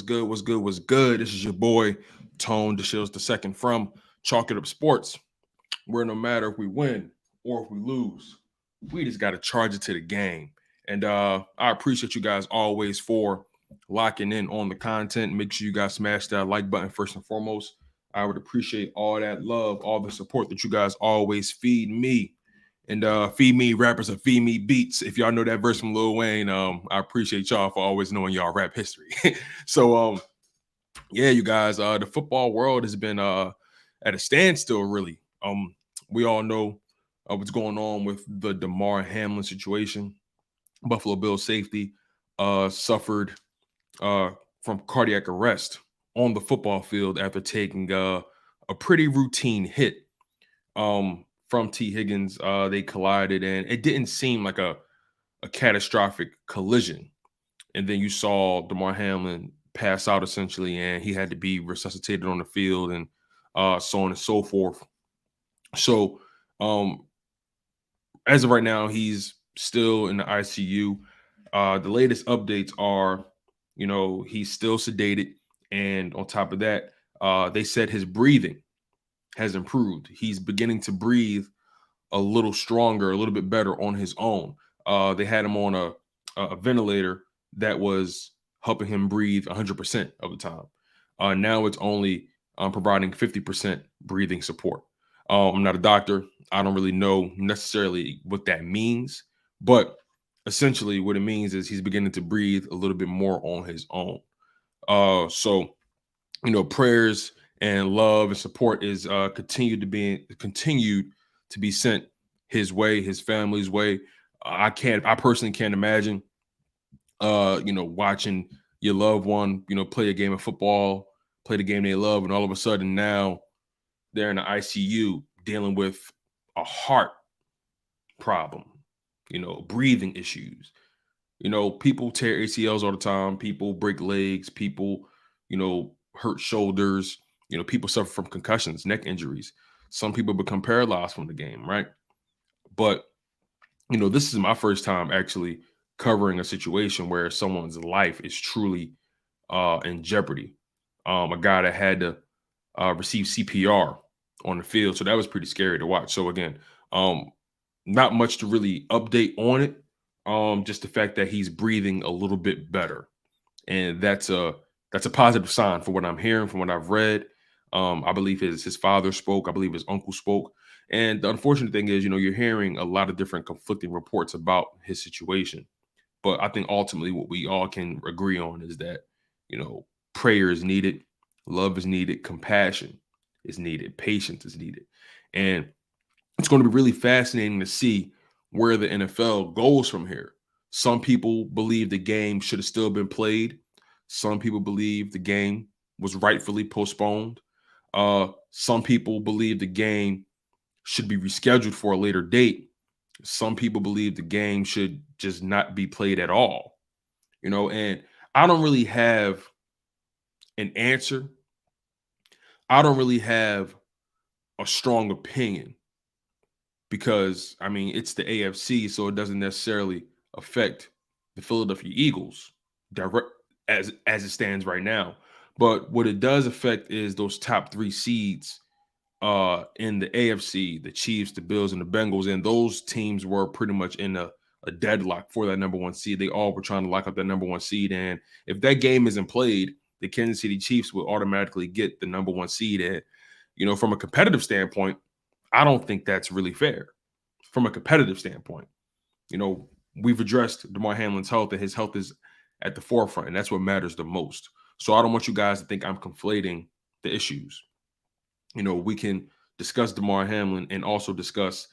good? What's good? What's good? This is your boy, Tone DeShields II from Chalk It Up Sports, where no matter if we win or if we lose, we just got to charge it to the game. And I appreciate you guys always for locking in on the content. Make sure you guys smash that like button first and foremost. I would appreciate all that love, all the support that you guys always feed me. And feed me rappers and feed me beats. If y'all know that verse from Lil Wayne, I appreciate y'all for always knowing y'all rap history. So yeah, you guys, the football world has been at a standstill, really. We all know what's going on with the Damar Hamlin situation. Buffalo Bills safety suffered from cardiac arrest on the football field after taking a pretty routine hit. From T. Higgins, they collided, and it didn't seem like a catastrophic collision. And then you saw Damar Hamlin pass out essentially, and he had to be resuscitated on the field, and so on and so forth. So, as of right now, he's still in the ICU. The latest updates are, he's still sedated, and on top of that, they said his breathing has improved. He's beginning to breathe a little stronger, a little bit better on his own. They had him on a ventilator that was helping him breathe 100% of the time. Now it's only providing 50% breathing support. I'm not a doctor. I don't really know necessarily what that means, but essentially what it means is he's beginning to breathe a little bit more on his own. So, prayers and love and support is continued to be sent his way, his family's way. I personally can't imagine, watching your loved one, play a game of football, play the game they love, and all of a sudden now they're in the ICU dealing with a heart problem, breathing issues. People tear ACLs all the time. People break legs. People, hurt shoulders. People suffer from concussions, neck injuries. Some people become paralyzed from the game, right? But, this is my first time actually covering a situation where someone's life is truly in jeopardy. A guy that had to receive CPR on the field. So that was pretty scary to watch. So again, not much to really update on it. Just the fact that he's breathing a little bit better. And that's a positive sign for what I'm hearing, from what I've read. I believe his father spoke. I believe his uncle spoke. And the unfortunate thing is, you're hearing a lot of different conflicting reports about his situation. But I think ultimately what we all can agree on is that, prayer is needed, love is needed, compassion is needed, patience is needed. And it's going to be really fascinating to see where the NFL goes from here. Some people believe the game should have still been played. Some people believe the game was rightfully postponed. Some people believe the game should be rescheduled for a later date. Some people believe the game should just not be played at all. And I don't really have an answer. I don't really have a strong opinion because, it's the AFC, so it doesn't necessarily affect the Philadelphia Eagles direct as it stands right now. But what it does affect is those top three seeds in the AFC, the Chiefs, the Bills, and the Bengals. And those teams were pretty much in a deadlock for that number one seed. They all were trying to lock up that number one seed. And if that game isn't played, the Kansas City Chiefs will automatically get the number one seed. And, from a competitive standpoint, I don't think that's really fair. From a competitive standpoint, we've addressed Damar Hamlin's health, and his health is at the forefront, and that's what matters the most. So I don't want you guys to think I'm conflating the issues. We can discuss Damar Hamlin and also discuss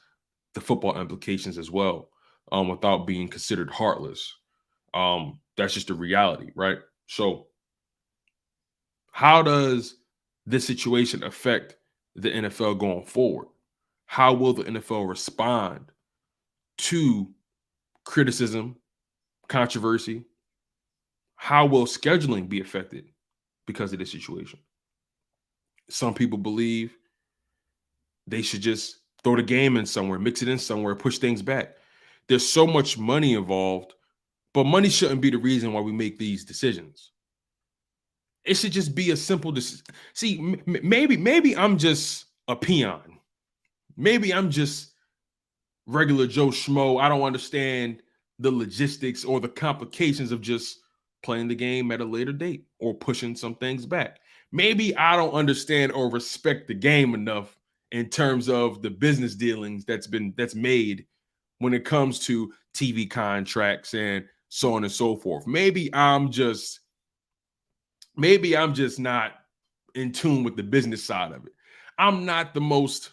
the football implications as well, without being considered heartless. That's just the reality, right? So how does this situation affect the NFL going forward? How will the NFL respond to criticism, controversy? How will scheduling be affected because of this situation? Some people believe they should just throw the game in somewhere, mix it in somewhere, push things back. There's so much money involved, but money shouldn't be the reason why we make these decisions. It should just be a simple decision. See, maybe I'm just a peon. Maybe I'm just regular Joe Schmo. I don't understand the logistics or the complications of just playing the game at a later date or pushing some things back. Maybe I don't understand or respect the game enough in terms of the business dealings that's made when it comes to TV contracts and so on and so forth. Maybe I'm just not in tune with the business side of it. I'm not the most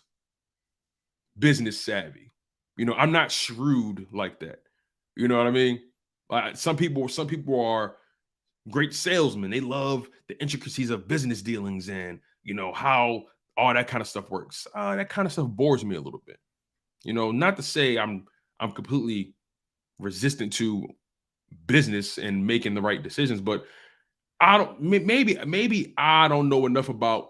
business savvy. I'm not shrewd like that. You know what I mean? Some people are great salesmen. They love the intricacies of business dealings and how all that kind of stuff works. That kind of stuff bores me a little bit. Not to say I'm completely resistant to business and making the right decisions, but maybe I don't know enough about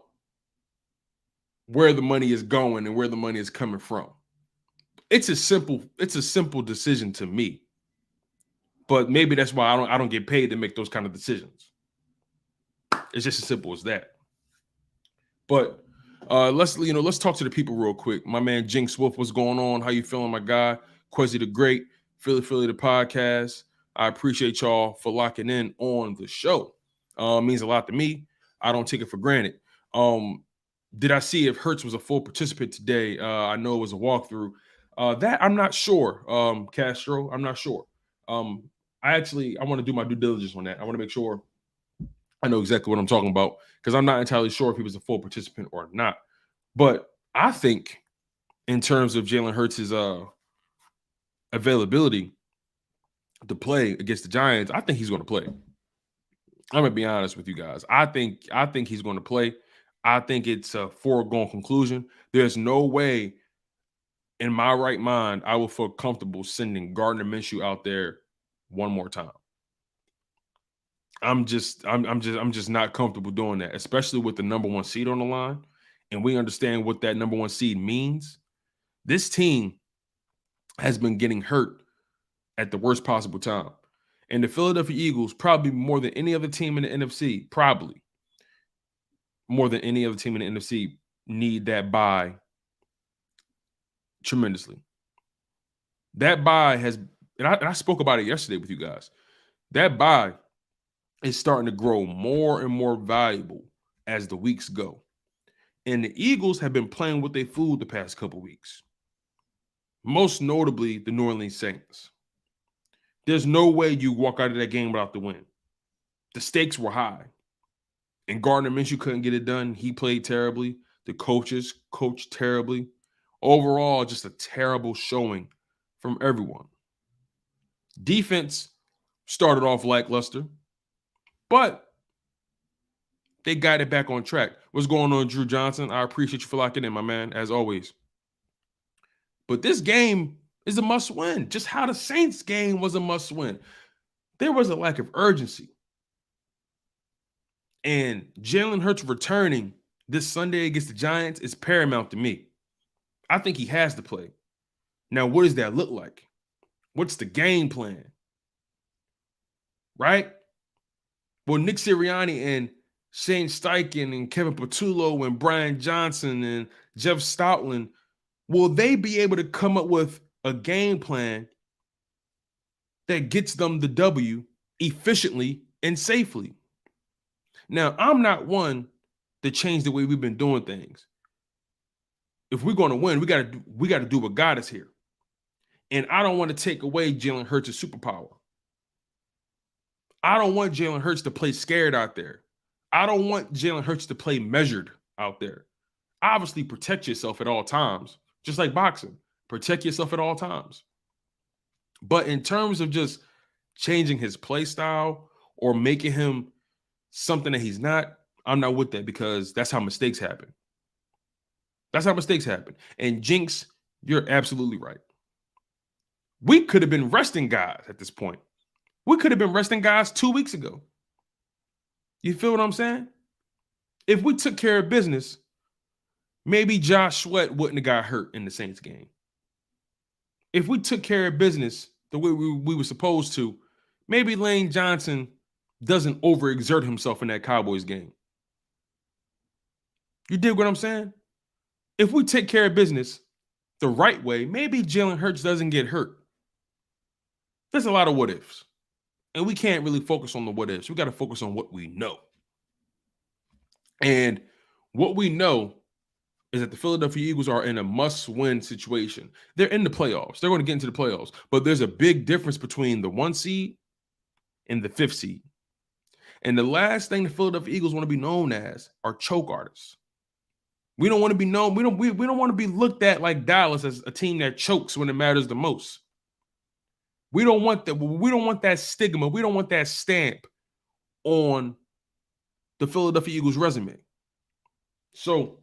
where the money is going and where the money is coming from. It's a simple decision to me. But maybe that's why I don't get paid to make those kind of decisions. It's just as simple as that. But let's talk to the people real quick. My man Jinx Wolf, what's going on? How you feeling, my guy? Quezzy the Great, Philly the podcast. I appreciate y'all for locking in on the show. Means a lot to me. I don't take it for granted. Did I see if Hurts was a full participant today? I know it was a walkthrough. That I'm not sure, Castro. I'm not sure. I want to do my due diligence on that. I want to make sure I know exactly what I'm talking about because I'm not entirely sure if he was a full participant or not. But I think in terms of Jalen Hurts' availability to play against the Giants, I think he's going to play. I'm going to be honest with you guys. I think he's going to play. I think it's a foregone conclusion. There's no way in my right mind I will feel comfortable sending Gardner Minshew out there one more time. I'm just not comfortable doing that, especially with the number one seed on the line. And we understand what that number one seed means. This team has been getting hurt at the worst possible time. And the Philadelphia Eagles, probably more than any other team in the NFC, need that bye tremendously. That bye has, and I spoke about it yesterday with you guys, that bye is starting to grow more and more valuable as the weeks go. And the Eagles have been playing with their food the past couple weeks. Most notably, the New Orleans Saints. There's no way you walk out of that game without the win. The stakes were high. And Gardner Minshew couldn't get it done. He played terribly. The coaches coached terribly. Overall, just a terrible showing from everyone. Defense started off lackluster, but they got it back on track. What's going on, Drew Johnson? I appreciate you for locking in, my man, as always. But this game is a must-win, just how the Saints game was a must-win. There was a lack of urgency. And Jalen Hurts returning this Sunday against the Giants is paramount to me. I think he has to play. Now, what does that look like? What's the game plan? Right? Well, Nick Sirianni and Shane Steichen and Kevin Patullo and Brian Johnson and Jeff Stoutland, will they be able to come up with a game plan that gets them the W efficiently and safely? Now, I'm not one to change the way we've been doing things. If we're going to win, we got to do what got us here. And I don't want to take away Jalen Hurts' superpower. I don't want Jalen Hurts to play scared out there. I don't want Jalen Hurts to play measured out there. Obviously, protect yourself at all times, just like boxing. Protect yourself at all times. But in terms of just changing his play style or making him something that he's not, I'm not with that because that's how mistakes happen. That's how mistakes happen. And Jinx, you're absolutely right. We could have been resting guys at this point. We could have been resting guys 2 weeks ago. You feel what I'm saying? If we took care of business, maybe Josh Sweat wouldn't have got hurt in the Saints game. If we took care of business the way we were supposed to, maybe Lane Johnson doesn't overexert himself in that Cowboys game. You dig what I'm saying? If we take care of business the right way, maybe Jalen Hurts doesn't get hurt. There's a lot of what ifs. And we can't really focus on the what ifs. We got to focus on what we know. And what we know is that the Philadelphia Eagles are in a must-win situation. They're in the playoffs. They're going to get into the playoffs. But there's a big difference between the 1 seed and the 5th seed. And the last thing the Philadelphia Eagles want to be known as are choke artists. We don't want to be known. We don't want to be looked at like Dallas as a team that chokes when it matters the most. We don't want that. We don't want that stigma. We don't want that stamp on the Philadelphia Eagles resume. So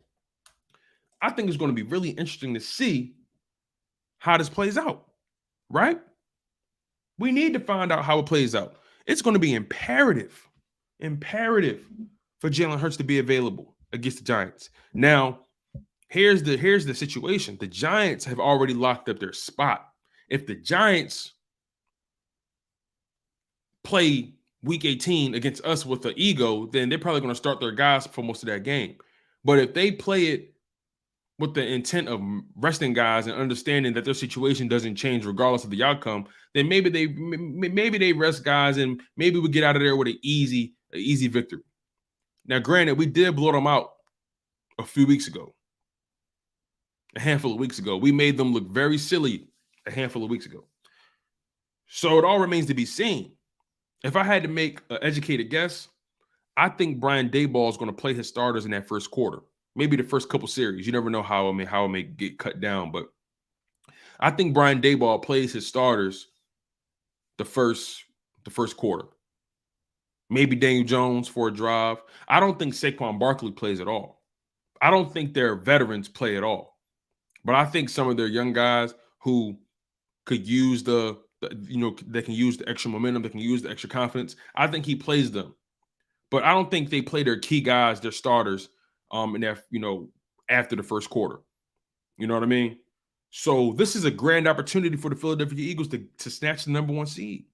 I think it's going to be really interesting to see how this plays out, right? We need to find out how it plays out. It's going to be imperative for Jalen Hurts to be available against the Giants. Now, here's the situation. The Giants have already locked up their spot. If the Giants play week 18 against us with the ego, then they're probably going to start their guys for most of that game. But if they play it with the intent of resting guys and understanding that their situation doesn't change regardless of the outcome, then maybe they rest guys and maybe we get out of there with an easy victory. Now, granted, we did blow them out a handful of weeks ago. We made them look very silly a handful of weeks ago. So it all remains to be seen. If I had to make an educated guess, I think Brian Daboll is going to play his starters in that first quarter. Maybe the first couple series. You never know how it may get cut down, but I think Brian Daboll plays his starters the first quarter. Maybe Daniel Jones for a drive. I don't think Saquon Barkley plays at all. I don't think their veterans play at all. But I think some of their young guys who could use they can use the extra momentum, they can use the extra confidence. I think he plays them. But I don't think they play their key guys, their starters, in that, after the first quarter. You know what I mean? So this is a grand opportunity for the Philadelphia Eagles to snatch the number 1 seed.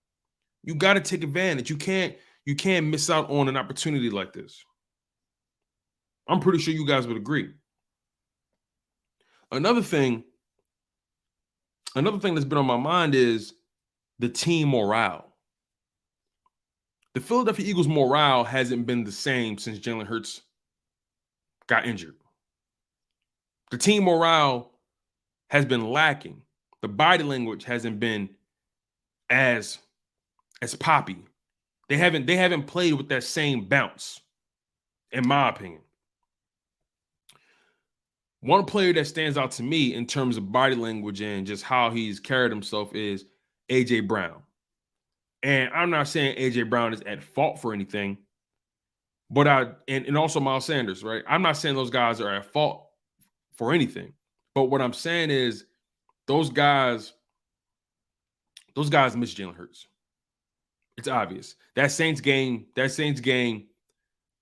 You got to take advantage. You can't miss out on an opportunity like this. I'm pretty sure you guys would agree. Another thing that's been on my mind is the team morale. The Philadelphia Eagles morale hasn't been the same since Jalen Hurts got injured. The team morale has been lacking. The body language hasn't been as poppy. They haven't played with that same bounce, in my opinion. One player that stands out to me in terms of body language and just how he's carried himself is A.J. Brown. And I'm not saying A.J. Brown is at fault for anything, but and also Miles Sanders, right? I'm not saying those guys are at fault for anything. But what I'm saying is those guys miss Jalen Hurts. It's obvious. That Saints game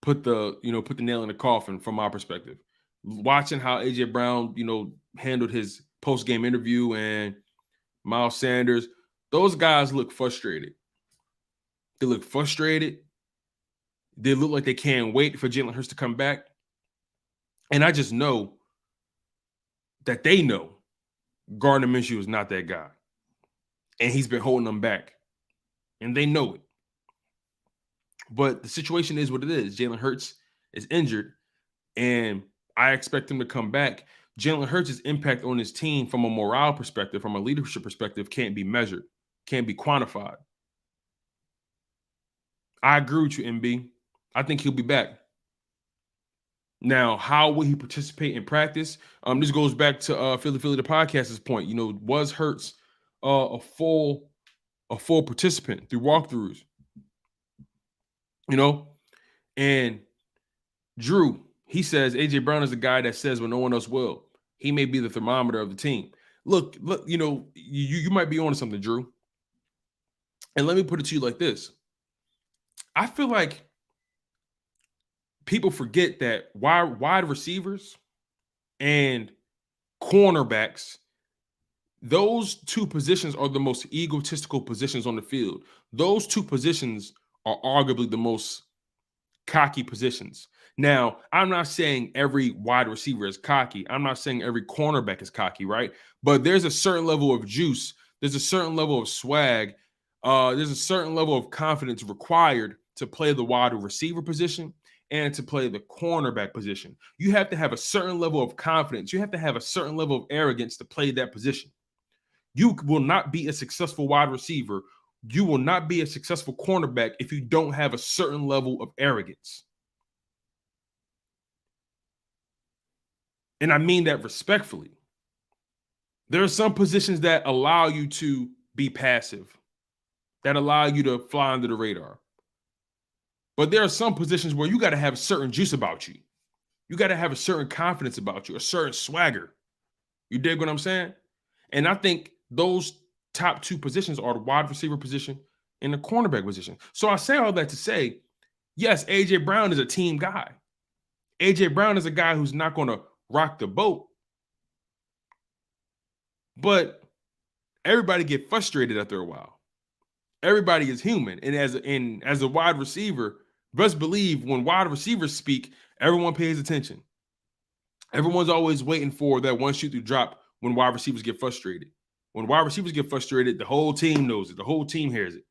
put the nail in the coffin from my perspective. Watching how A.J. Brown, handled his post-game interview and Miles Sanders, those guys look frustrated. They look frustrated. They look like they can't wait for Jalen Hurts to come back. And I just know that they know Gardner Minshew is not that guy. And he's been holding them back. And they know it. But the situation is what it is. Jalen Hurts is injured, and I expect him to come back. Jalen Hurts' impact on his team from a morale perspective, from a leadership perspective, can't be measured, can't be quantified. I agree with you, MB. I think he'll be back. Now, how will he participate in practice? This goes back to Philly the podcast's point. Was Hurts a full participant through walkthroughs? And Drew, he says A.J. Brown is the guy that says when no one else will. He may be the thermometer of the team. Look, you might be on something, Drew. And let me put it to you like this. I feel like people forget that wide receivers and cornerbacks, those two positions are the most egotistical positions on the field. Those two positions are arguably the most cocky positions. Now, I'm not saying every wide receiver is cocky. I'm not saying every cornerback is cocky, right? But there's a certain level of juice. There's a certain level of swag. There's a certain level of confidence required to play the wide receiver position and to play the cornerback position. You have to have a certain level of confidence. You have to have a certain level of arrogance to play that position. You will not be a successful wide receiver. You will not be a successful cornerback if you don't have a certain level of arrogance. And I mean that respectfully. There are some positions that allow you to be passive, that allow you to fly under the radar. But there are some positions where you got to have a certain juice about you. You got to have a certain confidence about you, a certain swagger. You dig what I'm saying? And I think those top two positions are the wide receiver position and the cornerback position. So I say all that to say, yes, A.J. Brown is a team guy. A.J. Brown is a guy who's not going to rock the boat. But everybody get frustrated after a while. Everybody is human. And as a wide receiver, best believe when wide receivers speak, everyone pays attention. Everyone's always waiting for that one shoot to drop when wide receivers get frustrated. When wide receivers get frustrated, the whole team knows it. The whole team hears it.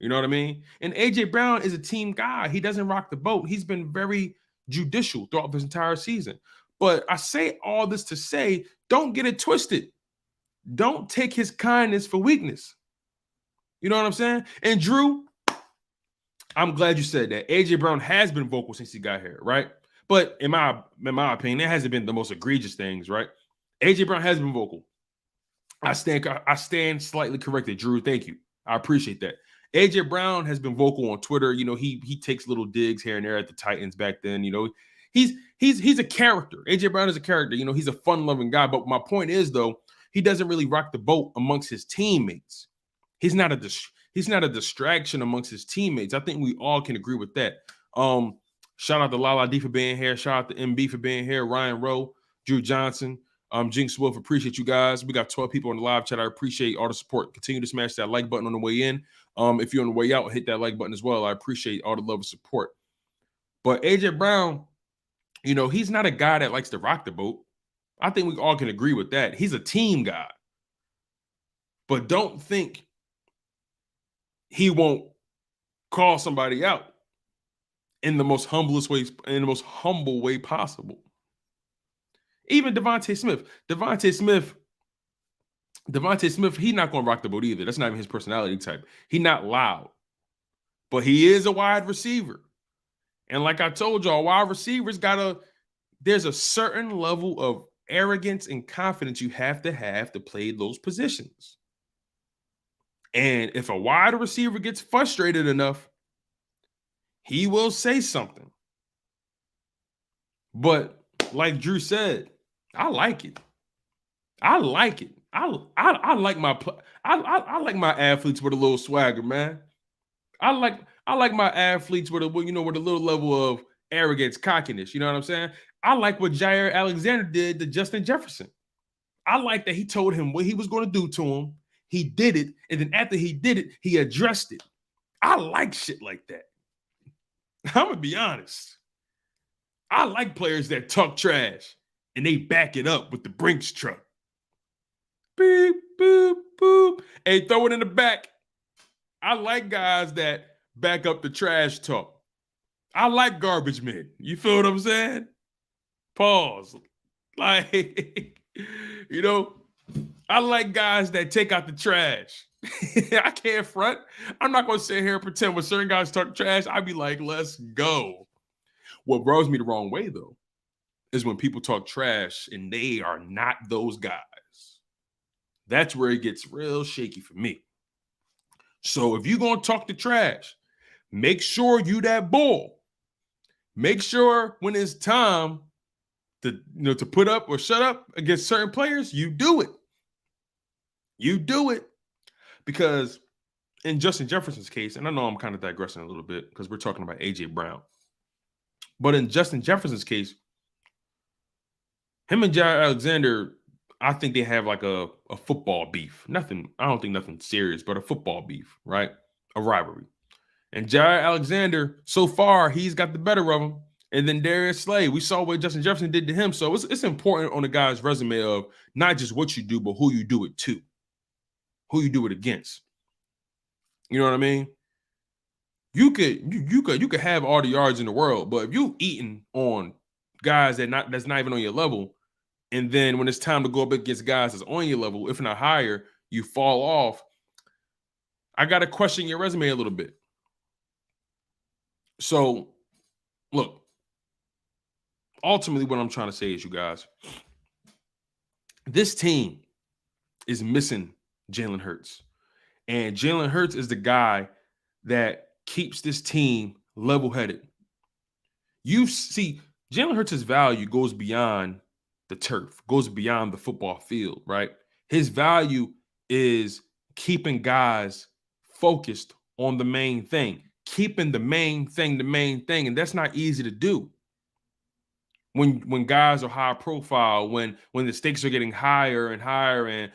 You know what I mean? And A.J. Brown is a team guy. He doesn't rock the boat. He's been very judicial throughout this entire season. But I say all this to say, don't get it twisted. Don't take his kindness for weakness. You know what I'm saying? And Drew, I'm glad you said that. A.J. Brown has been vocal since he got here, right? But in my opinion, it hasn't been the most egregious things, right? A.J. Brown has been vocal. I stand slightly corrected, Drew. Thank you. I appreciate that. A.J. Brown has been vocal on Twitter. You know, he takes little digs here and there at the Titans back then. You know, he's a character. A.J. Brown is a character. You know, he's a fun-loving guy. But my point is, though, he doesn't really rock the boat amongst his teammates. He's not a distraction amongst his teammates. I think we all can agree with that. Shout out to Lala D for being here. Shout out to MB for being here. Ryan Rowe, Drew Johnson, Jinx Wolf. Appreciate you guys. We got 12 people in the live chat. I appreciate all the support. Continue to smash that like button on the way in. If you're on the way out, hit that like button as well. I appreciate all the love and support. But A.J. Brown, you know, he's not a guy that likes to rock the boat. I think we all can agree with that. He's a team guy. But don't think he won't call somebody out in the most humblest ways, in the most humble way possible. Even Devontae Smith, he's not going to rock the boat either. That's not even his personality type. He's not loud, but he is a wide receiver. And like I told y'all, wide receivers there's a certain level of arrogance and confidence you have to play those positions. And if a wide receiver gets frustrated enough, he will say something. But like Drew said, I like it. I like it. I like my athletes with a little swagger, man. I like my athletes with a little level of arrogance, cockiness. You know what I'm saying? I like what Jair Alexander did to Justin Jefferson. I like that he told him what he was going to do to him. He did it, and then after he did it, he addressed it. I like shit like that. I'm gonna be honest. I like players that talk trash and they back it up with the Brinks truck. Beep, boop, boop. Hey, throw it in the back. I like guys that back up the trash talk. I like garbage men. You feel what I'm saying? Pause. Like, you know, I like guys that take out the trash. I can't front. I'm not going to sit here and pretend when certain guys talk trash, I'd be like, let's go. What rubs me the wrong way, though, is when people talk trash and they are not those guys. That's where it gets real shaky for me. So if you're going to talk the trash, make sure you that bull. Make sure when it's time to put up or shut up against certain players, you do it. You do it. Because in Justin Jefferson's case, and I know I'm kind of digressing a little bit because we're talking about A.J. Brown. But in Justin Jefferson's case, him and Jair Alexander, I think they have like a football beef. I don't think nothing serious, but a football beef, right? A rivalry. And Jair Alexander, so far, he's got the better of him. And then Darius Slay, we saw what Justin Jefferson did to him. So it's important on the guy's resume of not just what you do, but who you do it to, who you do it against. You know what I mean? You could have all the yards in the world, but if you eating on guys that's not even on your level, and then when it's time to go up against guys that's on your level, if not higher, you fall off. I got to question your resume a little bit. So, look, ultimately what I'm trying to say is, you guys, this team is missing Jalen Hurts. And Jalen Hurts is the guy that keeps this team level-headed. You see, Jalen Hurts' value goes beyond the turf, goes beyond the football field, right? His value is keeping guys focused on the main thing, keeping the main thing, and that's not easy to do. When guys are high profile, when the stakes are getting higher and higher, and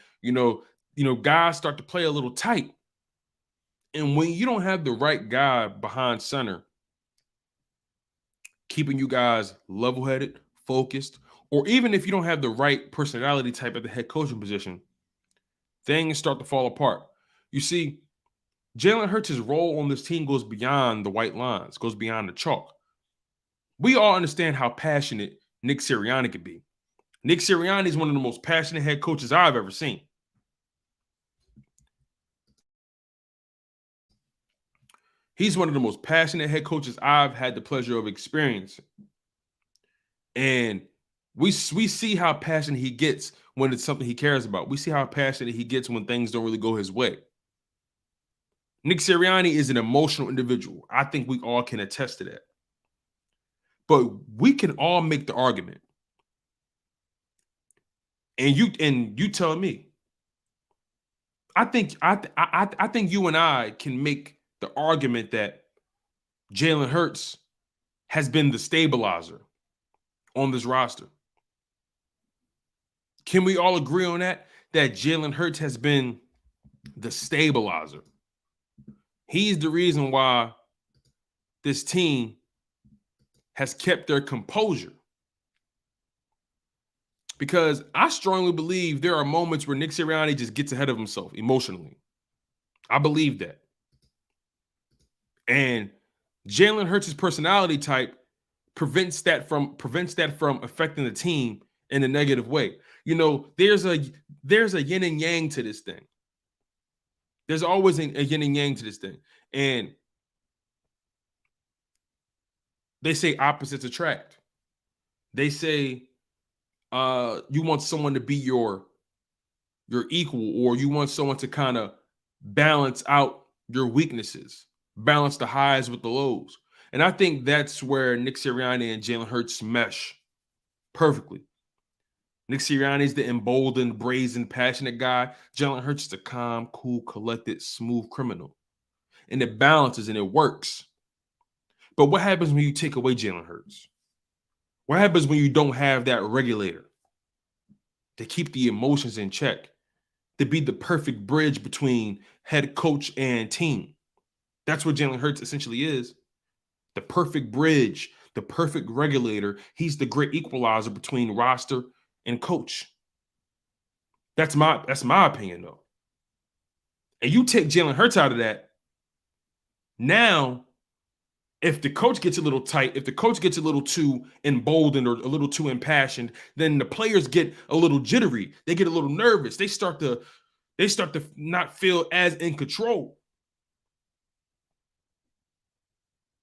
guys start to play a little tight. And when you don't have the right guy behind center, keeping you guys level-headed, focused, or even if you don't have the right personality type at the head coaching position, things start to fall apart. You see, Jalen Hurts' role on this team goes beyond the white lines, goes beyond the chalk. We all understand how passionate Nick Sirianni could be. Nick Sirianni is one of the most passionate head coaches I've ever seen. He's one of the most passionate head coaches I've had the pleasure of experiencing. And we see how passionate he gets when it's something he cares about. We see how passionate he gets when things don't really go his way. Nick Sirianni is an emotional individual. I think we all can attest to that. But we can all make the argument. And you tell me. I think you and I can make the argument that Jalen Hurts has been the stabilizer on this roster. Can we all agree on that? That Jalen Hurts has been the stabilizer. He's the reason why this team has kept their composure. Because I strongly believe there are moments where Nick Sirianni just gets ahead of himself emotionally. I believe that. And Jalen Hurts' personality type prevents that from affecting the team in a negative way. There's a yin and yang to this thing. There's always a yin and yang to this thing. And they say opposites attract. They say you want someone to be your equal, or you want someone to kind of balance out your weaknesses, balance the highs with the lows. And I think that's where Nick Sirianni and Jalen Hurts mesh perfectly. Nick Sirianni is the emboldened, brazen, passionate guy. Jalen Hurts is the calm, cool, collected, smooth criminal. And it balances and it works. But what happens when you take away Jalen Hurts? What happens when you don't have that regulator to keep the emotions in check, to be the perfect bridge between head coach and team? That's what Jalen Hurts essentially is. The perfect bridge, the perfect regulator. He's the great equalizer between roster and coach. That's my opinion, though. And you take Jalen Hurts out of that, now if the coach gets a little tight, if the coach gets a little too emboldened or a little too impassioned, then the players get a little jittery. They get a little nervous. They start to not feel as in control.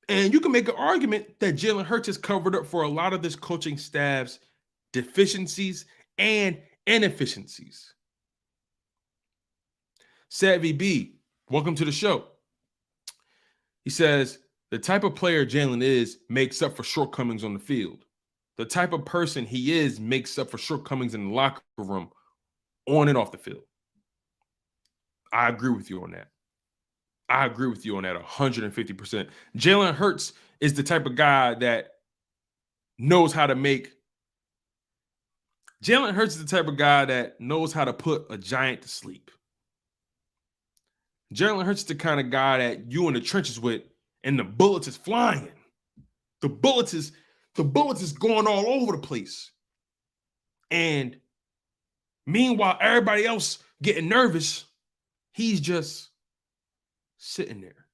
And you can make an argument that Jalen Hurts has covered up for a lot of this coaching staff's deficiencies and inefficiencies. Savvy B, welcome to the show. He says, the type of player Jalen is makes up for shortcomings on the field. The type of person he is makes up for shortcomings in the locker room, on and off the field. I agree with you on that. I agree with you on that 150%. Jalen Hurts is the type of guy that knows how to make. Jalen Hurts is the type of guy that knows how to put a giant to sleep. Jalen Hurts is the kind of guy that you in the trenches with, and the bullets is flying. The bullets is going all over the place. And meanwhile, everybody else getting nervous, he's just sitting there,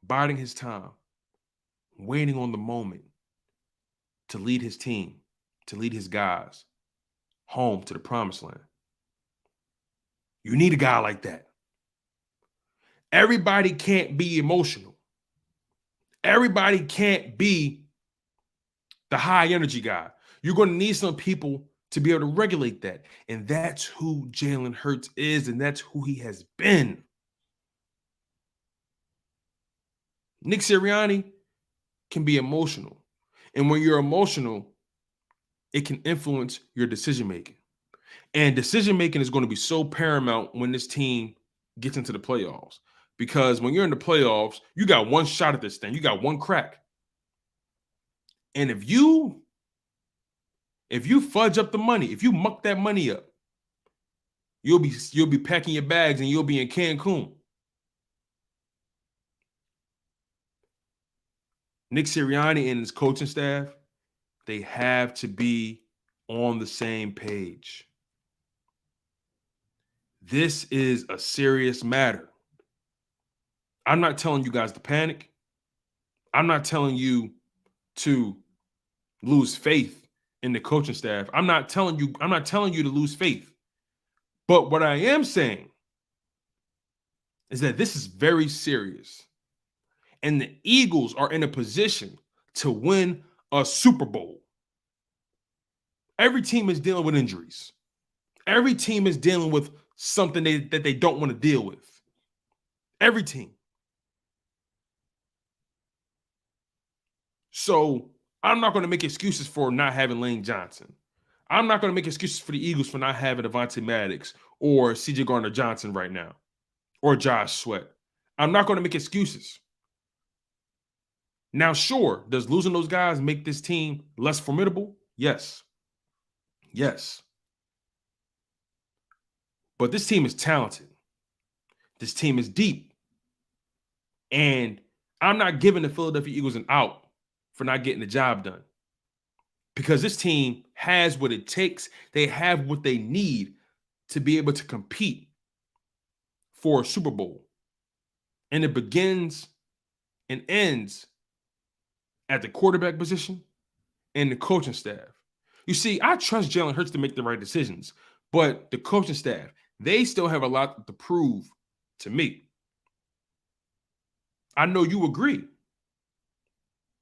biding his time, waiting on the moment to lead his team, to lead his guys home to the promised land. You need a guy like that. Everybody can't be emotional. Everybody can't be the high energy guy. You're going to need some people to be able to regulate that. And that's who Jalen Hurts is, and that's who he has been. Nick Sirianni can be emotional. And when you're emotional, it can influence your decision-making. And decision-making is going to be so paramount when this team gets into the playoffs. Because when you're in the playoffs, you got one shot at this thing. You got one crack. And if you fudge up the money, if you muck that money up, you'll be packing your bags and you'll be in Cancun. Nick Sirianni and his coaching staff, they have to be on the same page. This is a serious matter. I'm not telling you guys to panic. I'm not telling you to lose faith in the coaching staff. I'm not telling you to lose faith. But what I am saying is that this is very serious. And the Eagles are in a position to win a Super Bowl. Every team is dealing with injuries. Every team is dealing with something that they don't want to deal with. Every team. So I'm not going to make excuses for not having Lane Johnson. I'm not going to make excuses for the Eagles for not having Avonte Maddox or C.J. Gardner-Johnson right now or Josh Sweat. I'm not going to make excuses. Now, sure, does losing those guys make this team less formidable? Yes. Yes. But this team is talented. This team is deep. And I'm not giving the Philadelphia Eagles an out for not getting the job done. Because this team has what it takes. They have what they need to be able to compete for a Super Bowl. And it begins and ends at the quarterback position and the coaching staff. You see, I trust Jalen Hurts to make the right decisions, but the coaching staff, they still have a lot to prove to me. I know you agree.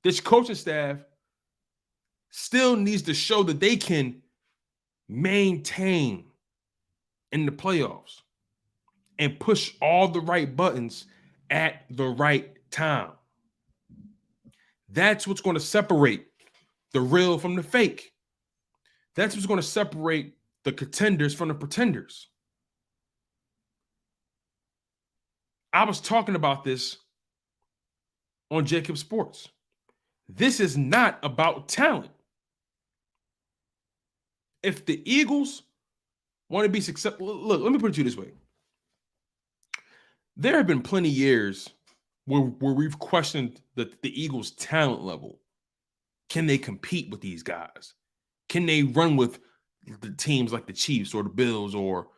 This coaching staff still needs to show that they can maintain in the playoffs and push all the right buttons at the right time. That's what's going to separate the real from the fake. That's what's going to separate the contenders from the pretenders. I was talking about this on Jacob Sports. This is not about talent. If the Eagles want to be successful, look, let me put it to you this way. There have been plenty of years where we've questioned the Eagles' talent level. Can they compete with these guys? Can they run with the teams like the Chiefs or the Bills? Or,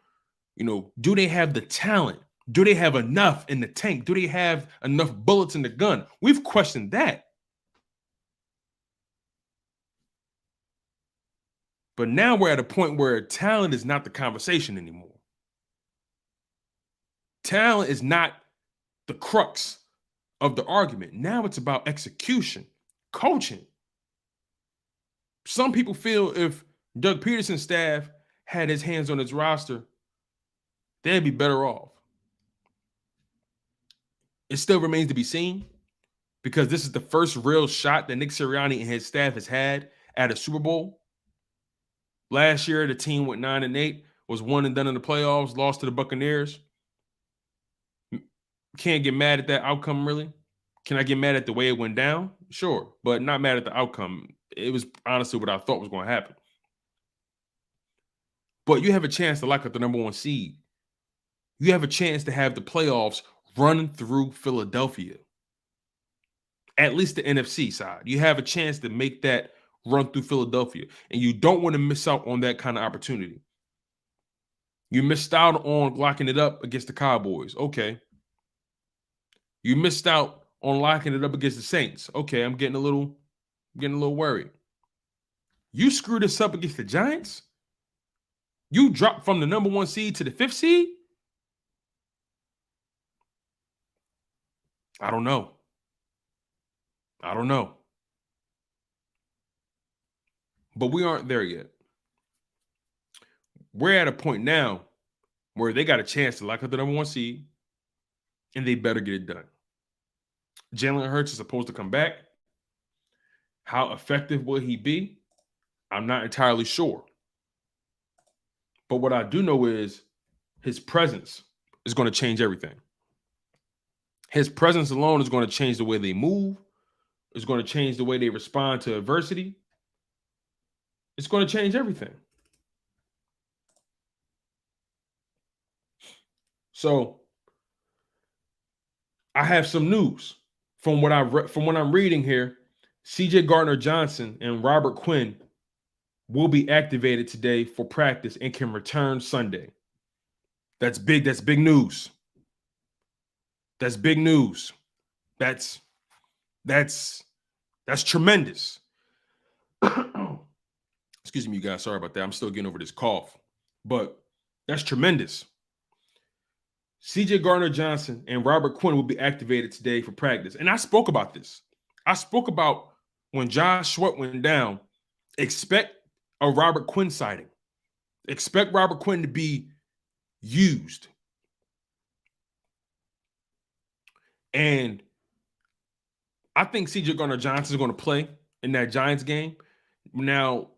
do they have the talent? Do they have enough in the tank? Do they have enough bullets in the gun? We've questioned that. But now we're at a point where talent is not the conversation anymore. Talent is not the crux of the argument. Now it's about execution, coaching. Some people feel if Doug Peterson's staff had his hands on his roster, they'd be better off. It still remains to be seen because this is the first real shot that Nick Sirianni and his staff has had at a Super Bowl. Last year, the team went 9-8, was one and done in the playoffs, lost to the Buccaneers. Can't get mad at that outcome, really. Can I get mad at the way it went down? Sure, but not mad at the outcome. It was honestly what I thought was going to happen. But you have a chance to lock up the number one seed. You have a chance to have the playoffs run through Philadelphia. at least the NFC side. You have a chance to make that run through Philadelphia, and you don't want to miss out on that kind of opportunity. You missed out on locking it up against the Cowboys. Okay. You missed out on locking it up against the Saints. Okay, I'm getting a little worried. You screwed this up against the Giants? You dropped from the number 1 seed to the 5th seed? I don't know. But we aren't there yet. We're at a point now where they got a chance to lock up the number 1 seed, and they better get it done. Jalen Hurts is supposed to come back. How effective will he be? I'm not entirely sure. But what I do know is his presence is going to change everything. His presence alone is going to change the way they move. It's going to change the way they respond to adversity. It's going to change everything. So I have some news from what I'm reading here. CJ Gardner-Johnson and Robert Quinn will be activated today for practice and can return Sunday. That's big. That's big news. That's big news. That's tremendous. Excuse me, you guys. Sorry about that. I'm still getting over this cough, but that's tremendous. CJ Gardner-Johnson and Robert Quinn will be activated today for practice. And I spoke about this. I spoke about when Josh Sweat went down, expect a Robert Quinn sighting. Expect Robert Quinn to be used. And I think CJ Gardner-Johnson is going to play in that Giants game. Now,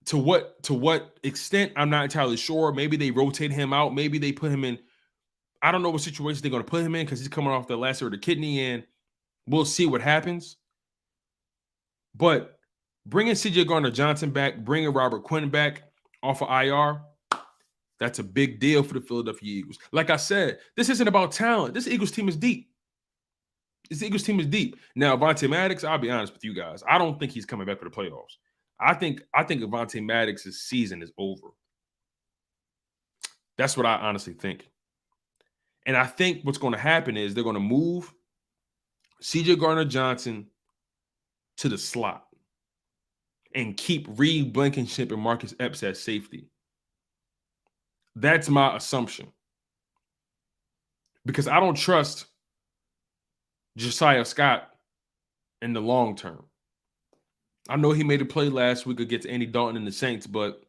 to what extent, I'm not entirely sure. Maybe they rotate him out. Maybe they put him in. I don't know what situation they're going to put him in because he's coming off the lacerated kidney, and we'll see what happens. But bringing CJ Gardner-Johnson back, bringing Robert Quinn back off of IR, that's a big deal for the Philadelphia Eagles. Like I said, this isn't about talent. This Eagles team is deep. This Eagles team is deep. Now, Avonte Maddox, I'll be honest with you guys. I don't think he's coming back for the playoffs. I think Avonte Maddox's season is over. That's what I honestly think. And I think what's going to happen is they're going to move CJ Gardner-Johnson to the slot and keep Reed Blankenship and Marcus Epps at safety. That's my assumption. Because I don't trust Josiah Scott in the long term. I know he made a play last week against Andy Dalton and the Saints, but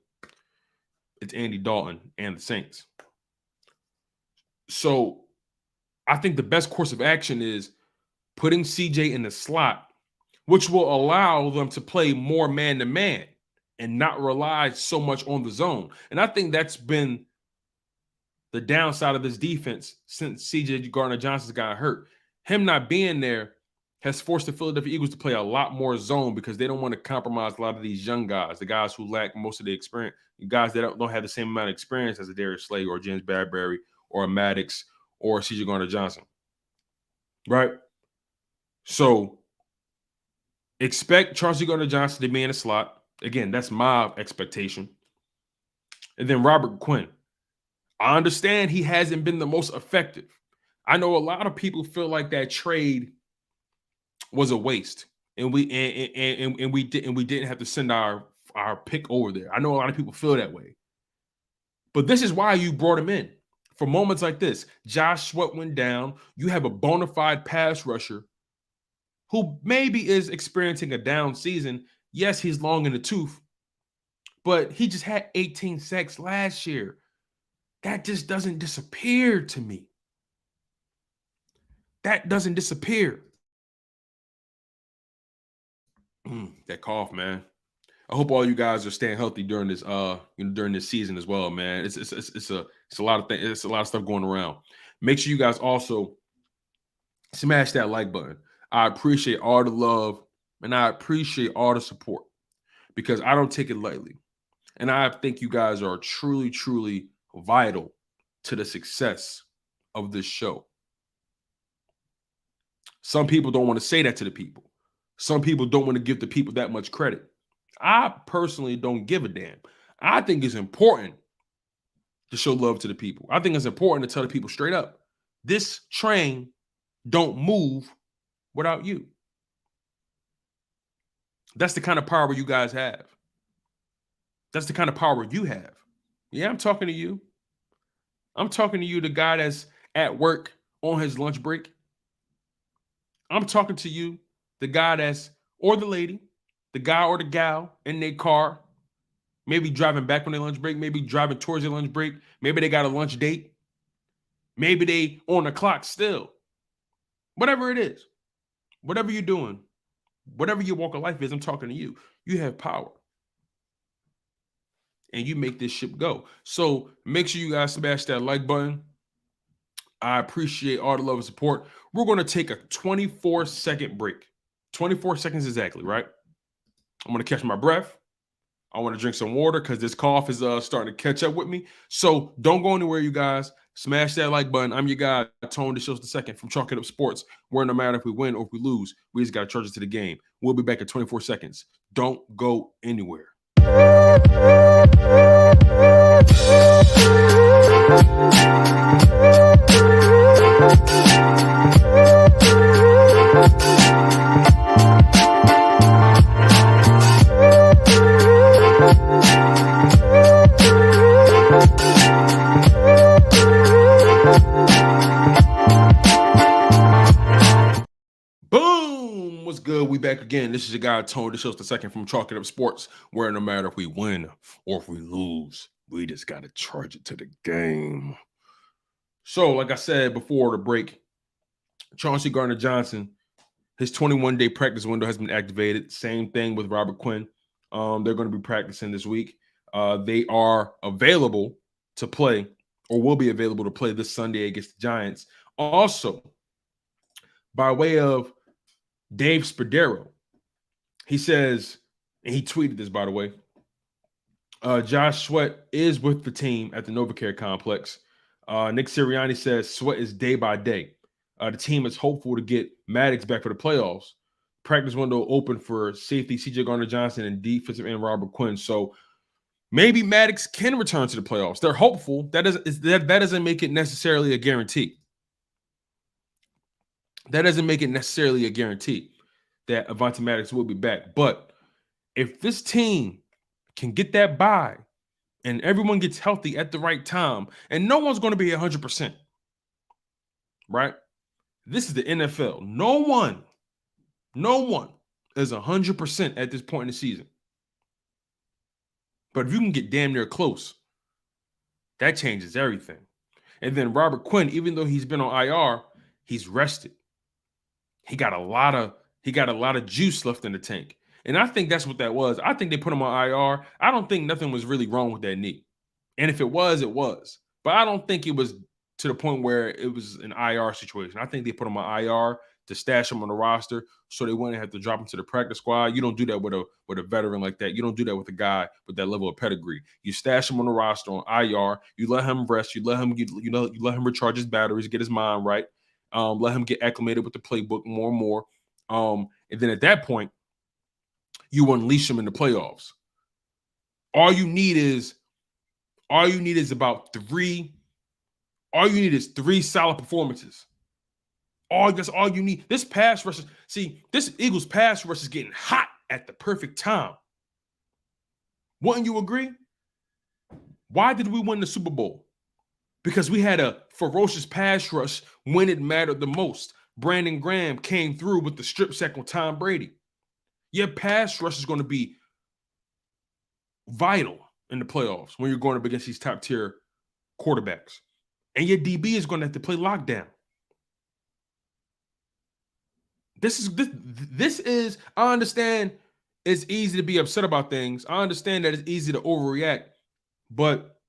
it's Andy Dalton and the Saints. So I think the best course of action is putting CJ in the slot, which will allow them to play more man-to-man and not rely so much on the zone. And I think that's been the downside of this defense since CJ Gardner-Johnson got hurt. Him not being there has forced the Philadelphia Eagles to play a lot more zone because they don't want to compromise a lot of these young guys, the guys who lack most of the experience, the guys that don't have the same amount of experience as a Darius Slay or James Bradbury or a Maddox or CJ Gardner-Johnson. Right? So expect Charles Gardner-Johnson to be in the slot. Again, that's my expectation. And then Robert Quinn. I understand he hasn't been the most effective. I know a lot of people feel like that trade was a waste, and we didn't have to send our pick over there. I know a lot of people feel that way, but this is why you brought him in for moments like this. Josh Sweat went down. You have a bona fide pass rusher who maybe is experiencing a down season. Yes, he's long in the tooth, but he just had 18 sacks last year. That just doesn't disappear to me. That doesn't disappear. That cough, man. I hope all you guys are staying healthy during this during this season as well, man. It's a lot of things. It's a lot of stuff going around. Make sure you guys also smash that like button. I appreciate all the love and I appreciate all the support because I don't take it lightly. And I think you guys are truly, truly vital to the success of this show. Some people don't want to say that to the people. Some people don't want to give the people that much credit. I personally don't give a damn. I think it's important to show love to the people. I think it's important to tell the people straight up, this train don't move without you. That's the kind of power you guys have. That's the kind of power you have. Yeah, I'm talking to you. I'm talking to you, the guy that's at work on his lunch break. I'm talking to you, the guy that's, or the lady, the guy or the gal in their car, maybe driving back from their lunch break, maybe driving towards their lunch break. Maybe they got a lunch date. Maybe they on the clock still. Whatever it is, whatever you're doing, whatever your walk of life is, I'm talking to you. You have power. And you make this ship go. So make sure you guys smash that like button. I appreciate all the love and support. We're going to take a 24-second break. 24 seconds exactly, right? I'm going to catch my breath. I want to drink some water because this cough is starting to catch up with me. So don't go anywhere, you guys. Smash that like button. I'm your guy, Tone DeShields II from Chalk It Up Sports, where no matter if we win or if we lose, we just got to charge it to the game. We'll be back in 24 seconds. Don't go anywhere. Boom! What's good? We back again. This is your guy, Tone DeShields II from Chalk It Up Sports, where no matter if we win or if we lose, we just got to charge it to the game. So, like I said before the break, Chauncey Gardner-Johnson, his 21-day practice window has been activated. Same thing with Robert Quinn. They're going to be practicing this week. They are available to play, or will be available to play this Sunday against the Giants. Also, by way of Dave Spadaro, he says, and he tweeted this, by the way, Josh Sweat is with the team at the NovaCare complex. Nick Sirianni says Sweat is day by day. The team is hopeful to get Maddox back for the playoffs. Practice window open for safety CJ Gardner-Johnson and defensive end Robert Quinn. So maybe Maddox can return to the playoffs. They're hopeful. That doesn't make it necessarily a guarantee. That doesn't make it necessarily a guarantee that Avonte Maddox will be back. But if this team can get that bye and everyone gets healthy at the right time, and no one's going to be 100%, right? This is the NFL. No one is 100% at this point in the season. But if you can get damn near close, that changes everything. And then Robert Quinn, even though he's been on IR, he's rested. He got a lot of juice left in the tank. And I think that's what that was. I think they put him on IR. I don't think nothing was really wrong with that knee. And if it was, it was. But I don't think it was to the point where it was an IR situation. I think they put him on IR to stash him on the roster so they wouldn't have to drop him to the practice squad. You don't do that with a veteran like that. You don't do that with a guy with that level of pedigree. You stash him on the roster on IR. You let him rest. You let him recharge his batteries, get his mind right. Let him get acclimated with the playbook more and more. And then at that point, you unleash him in the playoffs. All you need is about three. All you need is 3 solid performances. That's all you need. This Eagles pass rush is getting hot at the perfect time. Wouldn't you agree? Why did we win the Super Bowl? Because we had a ferocious pass rush when it mattered the most. Brandon Graham came through with the strip sack on Tom Brady. Your pass rush is going to be vital in the playoffs when you're going up against these top-tier quarterbacks. And your DB is going to have to play lockdown. This is, I understand it's easy to be upset about things. I understand that it's easy to overreact, but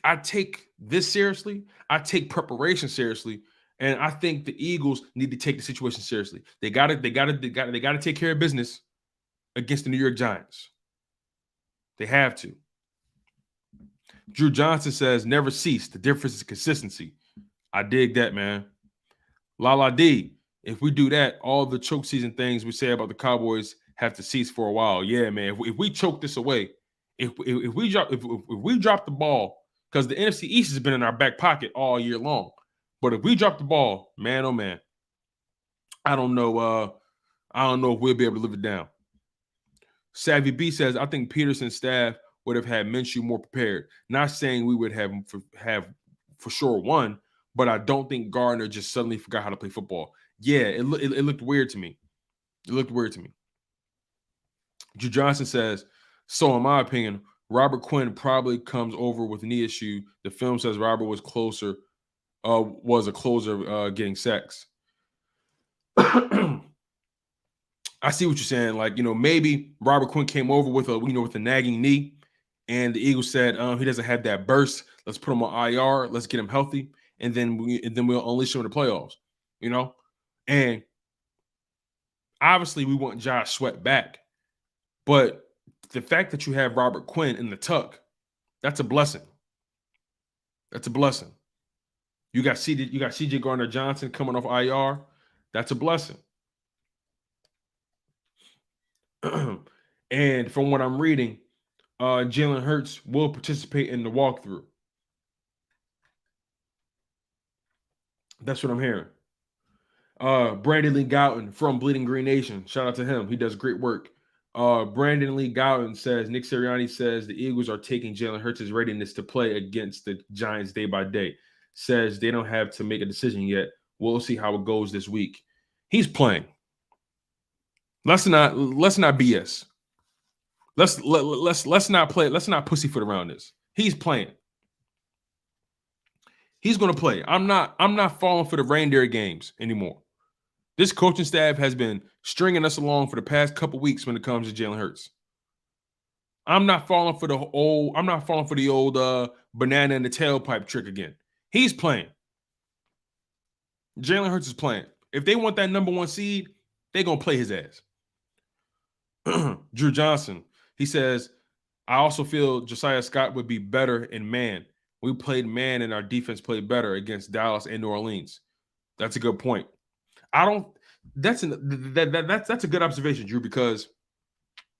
I take this seriously. I take preparation seriously, and I think the Eagles need to take the situation seriously. They got to take care of business against the New York Giants. They have to. Drew Johnson says, never cease. The difference is consistency. I dig that, man. Lala D. If we do that, all the choke season things we say about the Cowboys have to cease for a while. Yeah, man. If we choke this away, if we drop the ball, because the NFC East has been in our back pocket all year long, but if we drop the ball, man, oh man, I don't know if we'll be able to live it down. Savvy B says, I think Peterson's staff would have had Minshew more prepared. Not saying we would have for sure won, but I don't think Gardner just suddenly forgot how to play football. Yeah, it looked weird to me. It looked weird to me. Drew Johnson says, so in my opinion, Robert Quinn probably comes over with a knee issue. The film says Robert was a closer getting sacks. I see what you're saying. Like, maybe Robert Quinn came over with a nagging knee, and the Eagles said, he doesn't have that burst. Let's put him on IR. Let's get him healthy, and then we'll unleash him in the playoffs. And obviously we want Josh Sweat back, but the fact that you have Robert Quinn in the tuck, that's a blessing. That's a blessing. You got CJ Gardner-Johnson coming off IR. That's a blessing. And from what I'm reading, Jalen Hurts will participate in the walkthrough. That's what I'm hearing. Brandon Lee Gouton from Bleeding Green Nation. Shout out to him. He does great work. Brandon Lee Gouton says, Nick Sirianni says the Eagles are taking Jalen Hurts' readiness to play against the Giants day by day. Says they don't have to make a decision yet. We'll see how it goes this week. He's playing. Let's not BS. Let's not play. Let's not pussyfoot around this. He's playing. He's going to play. I'm not falling for the reindeer games anymore. This coaching staff has been stringing us along for the past couple weeks when it comes to Jalen Hurts. I'm not falling for the old banana in the tailpipe trick again. He's playing. Jalen Hurts is playing. If they want that number 1 seed, they're going to play his ass. Drew Johnson, he says, I also feel Josiah Scott would be better in man. We played man and our defense played better against Dallas and New Orleans. That's a good point. That's a good observation, Drew, because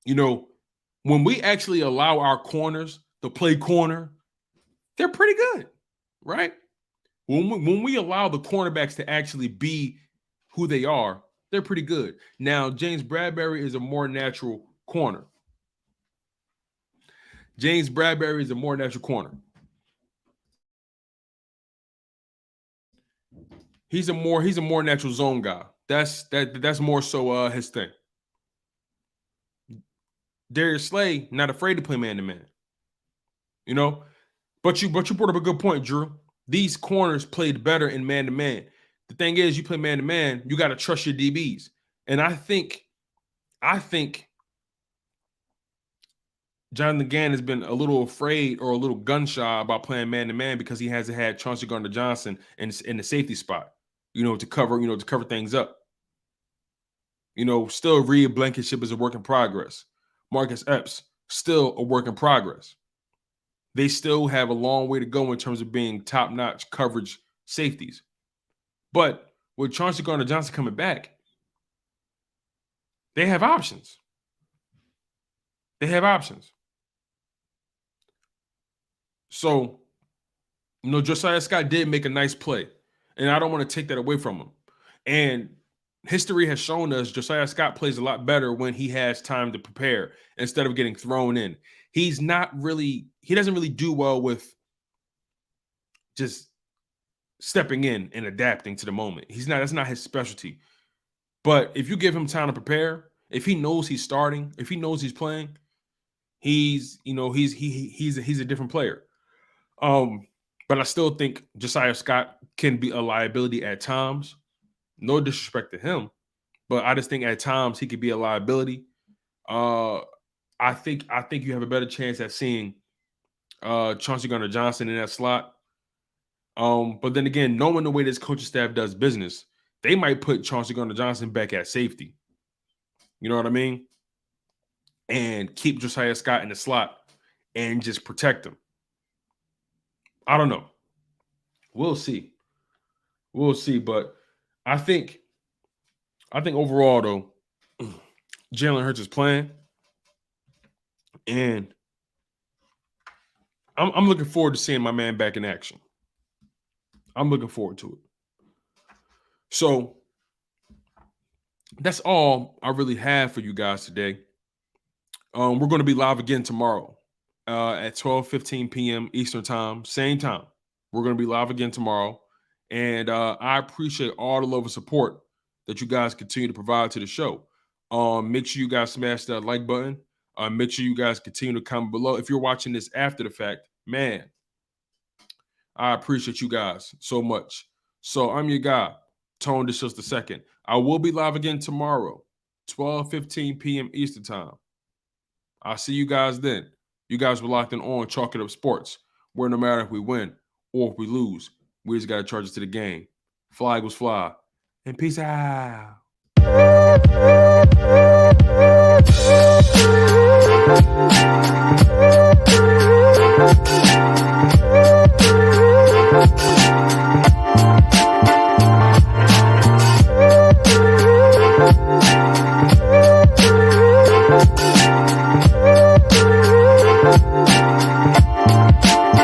when we actually allow our corners to play corner, they're pretty good, right? When we allow the cornerbacks to actually be who they are, they're pretty good. Now, James Bradbury is a more natural corner. He's a more natural zone guy. That's more so his thing. Darius Slay not afraid to play man to man. But you brought up a good point, Drew. These corners played better in man to man. The thing is, you play man to man, you got to trust your DBs. And I think Jonathan Gann has been a little afraid or a little gun shy about playing man to man because he hasn't had Chauncey Gardner-Johnson in the safety spot, to cover things up. Still Reed Blankenship is a work in progress. Marcus Epps, still a work in progress. They still have a long way to go in terms of being top-notch coverage safeties. But with Chauncey Gardner-Johnson coming back, they have options. So, Josiah Scott did make a nice play, and I don't want to take that away from him. And history has shown us Josiah Scott plays a lot better when he has time to prepare instead of getting thrown in. He doesn't really do well with just stepping in and adapting to the moment. That's not his specialty. But if you give him time to prepare, if he knows he's starting, if he knows he's playing, he's a different player. But I still think Josiah Scott can be a liability at times. No disrespect to him, but I just think at times he could be a liability. I think you have a better chance at seeing Chauncey Gardner-Johnson in that slot. But then again, knowing the way this coaching staff does business, they might put Chauncey Gardner-Johnson back at safety. You know what I mean? And keep Josiah Scott in the slot and just protect him. I don't know. We'll see. But I think I think overall, though, Jalen Hurts is playing. And I'm looking forward to seeing my man back in action. I'm looking forward to it. So that's all I really have for you guys today. We're going to be live again tomorrow at 12:15 p.m. Eastern time, same time. We're going to be live again tomorrow. And I appreciate all the love and support that you guys continue to provide to the show. Make sure you guys smash that like button. Make sure you guys continue to comment below. If you're watching this after the fact, man, I appreciate you guys so much. So I'm your guy, Tone DeShields II. I will be live again tomorrow, 12:15 p.m. Eastern time. I'll see you guys then. You guys were locked in on Chalk It Up Sports, where no matter if we win or if we lose, we just got to charge it to the game. Fly Eagles fly. And peace out.